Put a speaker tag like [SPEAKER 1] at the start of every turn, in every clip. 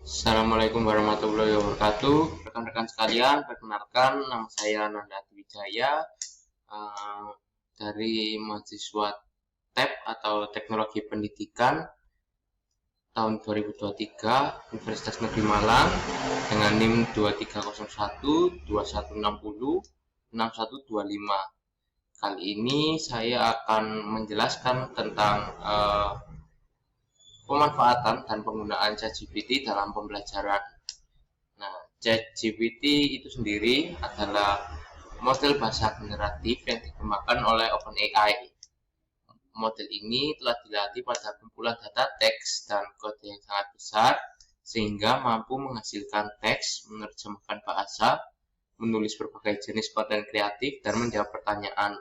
[SPEAKER 1] Assalamualaikum warahmatullahi wabarakatuh. Rekan-rekan sekalian, perkenalkan nama saya Nanda Wijaya dari mahasiswa TEP atau Teknologi Pendidikan tahun 2023 Universitas Negeri Malang dengan NIM 2301 2160 6125. Kali ini saya akan menjelaskan tentang pemanfaatan dan penggunaan ChatGPT dalam pembelajaran. Nah, ChatGPT itu sendiri adalah model bahasa generatif yang dikembangkan oleh OpenAI. Model ini telah dilatih pada kumpulan data teks dan kode yang sangat besar, sehingga mampu menghasilkan teks, menerjemahkan bahasa, menulis berbagai jenis konten kreatif, dan menjawab pertanyaan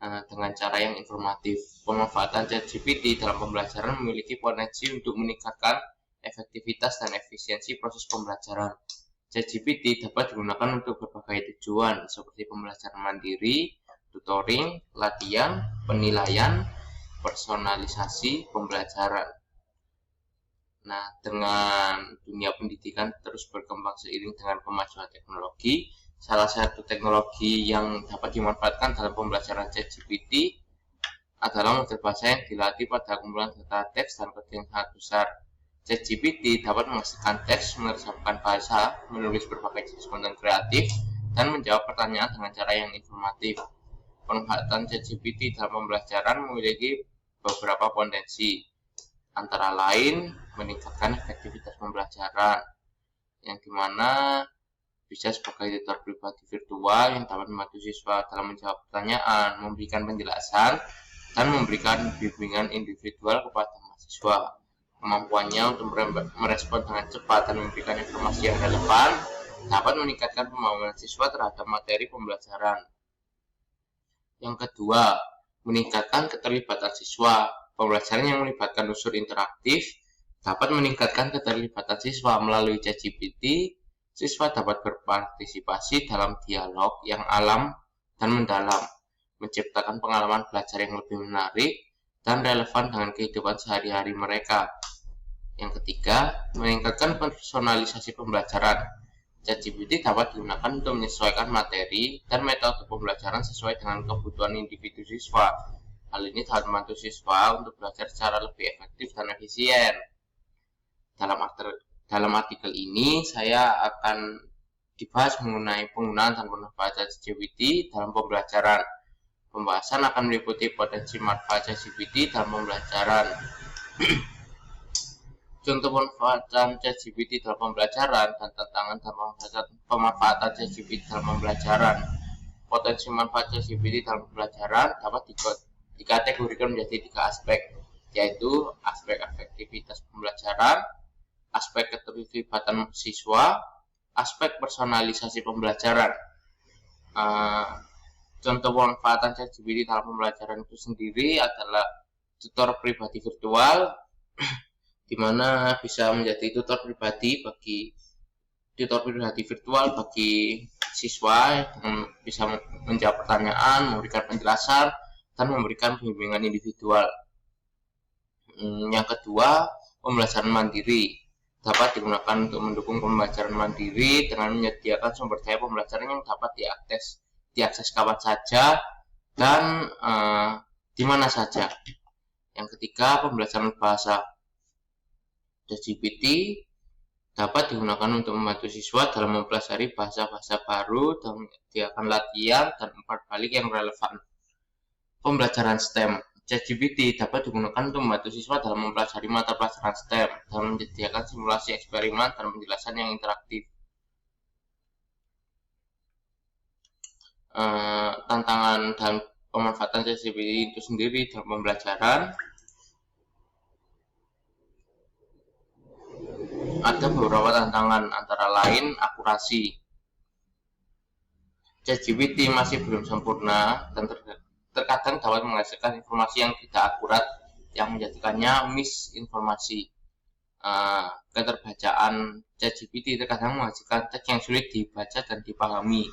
[SPEAKER 1] dengan cara yang informatif. Pemanfaatan ChatGPT dalam pembelajaran memiliki potensi untuk meningkatkan efektivitas dan efisiensi proses pembelajaran. ChatGPT dapat digunakan untuk berbagai tujuan seperti pembelajaran mandiri, tutoring, latihan, penilaian, personalisasi pembelajaran. Nah, dengan dunia pendidikan terus berkembang seiring dengan kemajuan teknologi, salah satu teknologi yang dapat dimanfaatkan dalam pembelajaran ChatGPT adalah model bahasa yang dilatih pada kumpulan data teks dan kode yang sangat besar. ChatGPT dapat menghasilkan teks, menerjemahkan bahasa, menulis berbagai jenis konten kreatif, dan menjawab pertanyaan dengan cara yang informatif. Pemanfaatan ChatGPT dalam pembelajaran memiliki beberapa potensi, antara lain meningkatkan efektivitas pembelajaran, yang dimana bisa sebagai tutor pribadi virtual yang dapat membantu siswa dalam menjawab pertanyaan, memberikan penjelasan, dan memberikan bimbingan individual kepada mahasiswa. Kemampuannya untuk merespon dengan cepat dan memberikan informasi yang relevan dapat meningkatkan pemahaman siswa terhadap materi pembelajaran. Yang kedua, meningkatkan keterlibatan siswa. Pembelajaran yang melibatkan unsur interaktif dapat meningkatkan keterlibatan siswa. Melalui ChatGPT, siswa dapat berpartisipasi dalam dialog yang alam dan mendalam, menciptakan pengalaman belajar yang lebih menarik dan relevan dengan kehidupan sehari-hari mereka. Yang ketiga, meningkatkan personalisasi pembelajaran. ChatGPT dapat digunakan untuk menyesuaikan materi dan metode pembelajaran sesuai dengan kebutuhan individu siswa. Hal ini dapat membantu siswa untuk belajar secara lebih efektif dan efisien. Dalam artikel ini, saya akan dibahas mengenai penggunaan dan pemanfaatan ChatGPT dalam pembelajaran. Pembahasan akan meliputi potensi manfaat ChatGPT dalam pembelajaran. Contoh pemanfaatan ChatGPT dalam pembelajaran dan tantangan dalam pemanfaatan ChatGPT dalam pembelajaran. Potensi manfaat ChatGPT dalam pembelajaran dapat dikategorikan menjadi 3 aspek, yaitu aspek efektivitas pembelajaran, aspek keterlibatan siswa, aspek personalisasi pembelajaran. Contoh pemanfaatan ChatGPT dalam pembelajaran itu sendiri adalah tutor pribadi virtual, di mana bisa menjadi tutor pribadi virtual bagi siswa yang bisa menjawab pertanyaan, memberikan penjelasan, dan memberikan bimbingan individual. Yang kedua, pembelajaran mandiri dapat digunakan untuk mendukung pembelajaran mandiri dengan menyediakan sumber daya pembelajaran yang dapat diakses kapan saja dan di mana saja. Yang ketiga, pembelajaran bahasa. ChatGPT dapat digunakan untuk membantu siswa dalam mempelajari bahasa-bahasa baru dan menyediakan latihan dan umpan balik yang relevan. Pembelajaran STEM. ChatGPT dapat digunakan untuk membantu siswa dalam mempelajari mata pelajaran STEM dan menyediakan simulasi eksperimen dan penjelasan yang interaktif. Tantangan dan pemanfaatan ChatGPT itu sendiri dalam pembelajaran, ada beberapa tantangan, antara lain akurasi. ChatGPT masih belum sempurna dan terkadang dapat menghasilkan informasi yang tidak akurat yang menjadikannya misinformasi. Keterbacaan ChatGPT terkadang menghasilkan teks yang sulit dibaca dan dipahami.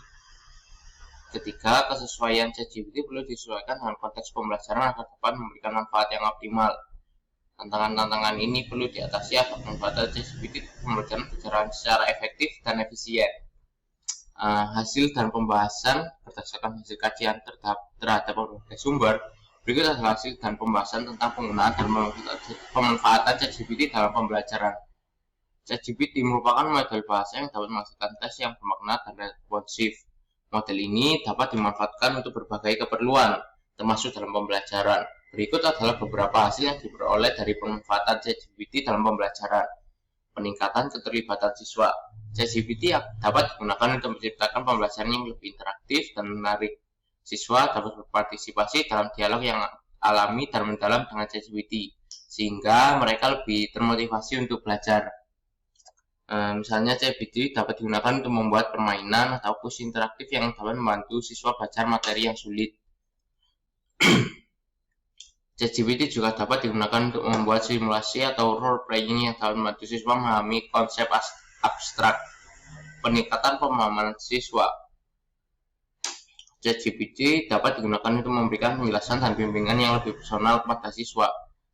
[SPEAKER 1] Ketiga, kesesuaian ChatGPT perlu disesuaikan dengan konteks pembelajaran agar dapat memberikan manfaat yang optimal. Tantangan-tantangan ini perlu diatasi agar pemanfaatan ChatGPT pembelajaran berjalan secara efektif dan efisien. Hasil dan pembahasan berdasarkan hasil kajian terhadap berbagai sumber. Berikut adalah hasil dan pembahasan tentang penggunaan dan pemanfaatan ChatGPT dalam pembelajaran. ChatGPT merupakan model bahasa yang dapat menghasilkan teks yang bermakna dan responsif. Model ini dapat dimanfaatkan untuk berbagai keperluan, termasuk dalam pembelajaran. Berikut adalah beberapa hasil yang diperoleh dari pemanfaatan ChatGPT dalam pembelajaran. Peningkatan keterlibatan siswa. ChatGPT dapat digunakan untuk menciptakan pembelajaran yang lebih interaktif dan menarik. Siswa dapat berpartisipasi dalam dialog yang alami dan mendalam dengan ChatGPT, sehingga mereka lebih termotivasi untuk belajar. Misalnya ChatGPT dapat digunakan untuk membuat permainan atau kuis interaktif yang dapat membantu siswa belajar materi yang sulit. ChatGPT juga dapat digunakan untuk membuat simulasi atau role playing yang dapat membantu siswa memahami konsep abstrak. Peningkatan pemahaman siswa. ChatGPT dapat digunakan untuk memberikan penjelasan dan bimbingan yang lebih personal kepada siswa.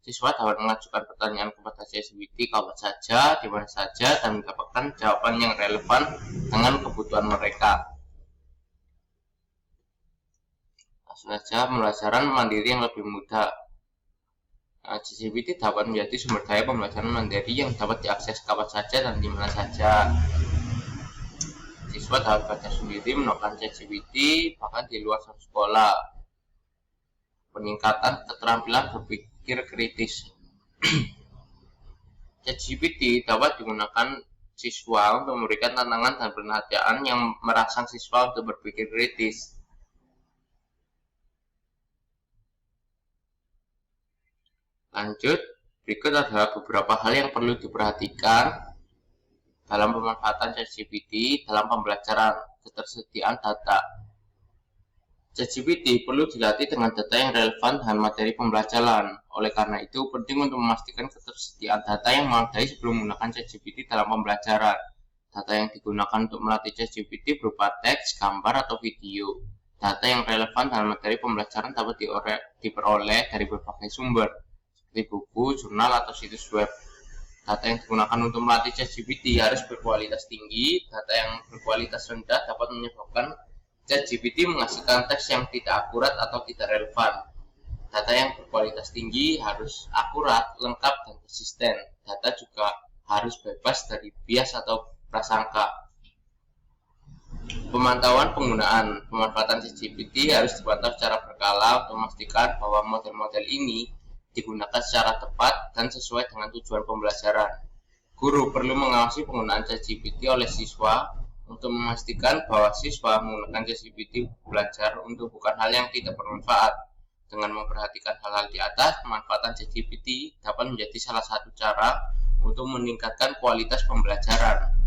[SPEAKER 1] Siswa dapat mengajukan pertanyaan kepada ChatGPT kapan saja, di mana saja, dan mendapatkan jawaban yang relevan dengan kebutuhan mereka. Langsung saja, pembelajaran mandiri yang lebih mudah. ChatGPT dapat menjadi sumber daya pembelajaran mandiri yang dapat diakses kapan saja dan di mana saja. Siswa dapat belajar sendiri menggunakan ChatGPT bahkan di luar sekolah. Peningkatan keterampilan berpikir kritis. ChatGPT dapat digunakan siswa untuk memberikan tantangan dan penelitian yang merangsang siswa untuk berpikir kritis. Lanjut, berikut adalah beberapa hal yang perlu diperhatikan dalam pemanfaatan ChatGPT dalam pembelajaran. Ketersediaan data. ChatGPT perlu dilatih dengan data yang relevan dengan materi pembelajaran. Oleh karena itu, penting untuk memastikan ketersediaan data yang memadai sebelum menggunakan ChatGPT dalam pembelajaran. Data yang digunakan untuk melatih ChatGPT berupa teks, gambar, atau video. Data yang relevan dengan materi pembelajaran dapat diperoleh dari berbagai sumber, seperti buku, jurnal, atau situs web. Data yang digunakan untuk melatih ChatGPT harus berkualitas tinggi. Data yang berkualitas rendah dapat menyebabkan ChatGPT menghasilkan teks yang tidak akurat atau tidak relevan. Data yang berkualitas tinggi harus akurat, lengkap, dan konsisten. Data juga harus bebas dari bias atau prasangka. Pemantauan penggunaan. Pemanfaatan ChatGPT harus dipantau secara berkala untuk memastikan bahwa model-model ini digunakan secara tepat dan sesuai dengan tujuan pembelajaran. Guru perlu mengawasi penggunaan ChatGPT oleh siswa untuk memastikan bahwa siswa menggunakan ChatGPT belajar untuk bukan hal yang tidak bermanfaat. Dengan memperhatikan hal-hal di atas, pemanfaatan ChatGPT dapat menjadi salah satu cara untuk meningkatkan kualitas pembelajaran.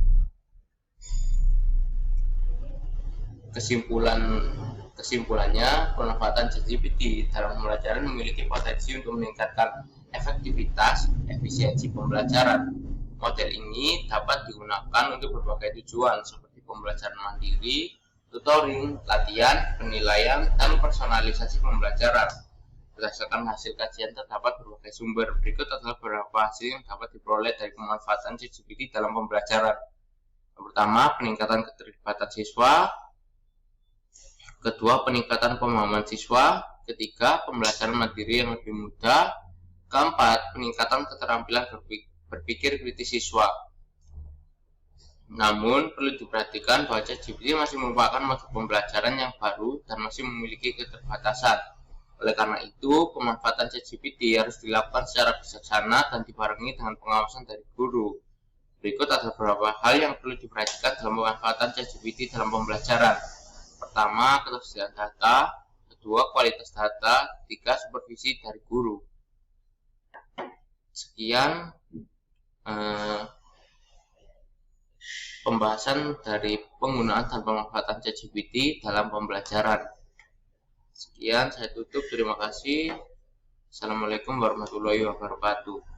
[SPEAKER 1] Kesimpulannya, pemanfaatan ChatGPT dalam pembelajaran memiliki potensi untuk meningkatkan efektivitas, efisiensi pembelajaran. Model ini dapat digunakan untuk berbagai tujuan seperti pembelajaran mandiri, tutoring, latihan, penilaian, dan personalisasi pembelajaran. Berdasarkan hasil kajian terdapat berbagai sumber. Berikut adalah beberapa hasil yang dapat diperoleh dari pemanfaatan ChatGPT dalam pembelajaran. Yang pertama, peningkatan keterlibatan siswa. Kedua, peningkatan pemahaman siswa. Ketiga, pembelajaran mandiri yang lebih mudah. Keempat, peningkatan keterampilan berpikir kritis siswa. Namun, perlu diperhatikan bahwa ChatGPT masih merupakan model pembelajaran yang baru dan masih memiliki keterbatasan. Oleh karena itu, pemanfaatan ChatGPT harus dilakukan secara bijaksana dan dibarengi dengan pengawasan dari guru. Berikut adalah beberapa hal yang perlu diperhatikan dalam pemanfaatan ChatGPT dalam pembelajaran. Pertama, ketersediaan data. Kedua, kualitas data. Ketiga, supervisi dari guru. Sekian pembahasan dari penggunaan dan pemanfaatan ChatGPT dalam pembelajaran. Sekian, saya tutup. Terima kasih. Assalamualaikum warahmatullahi wabarakatuh.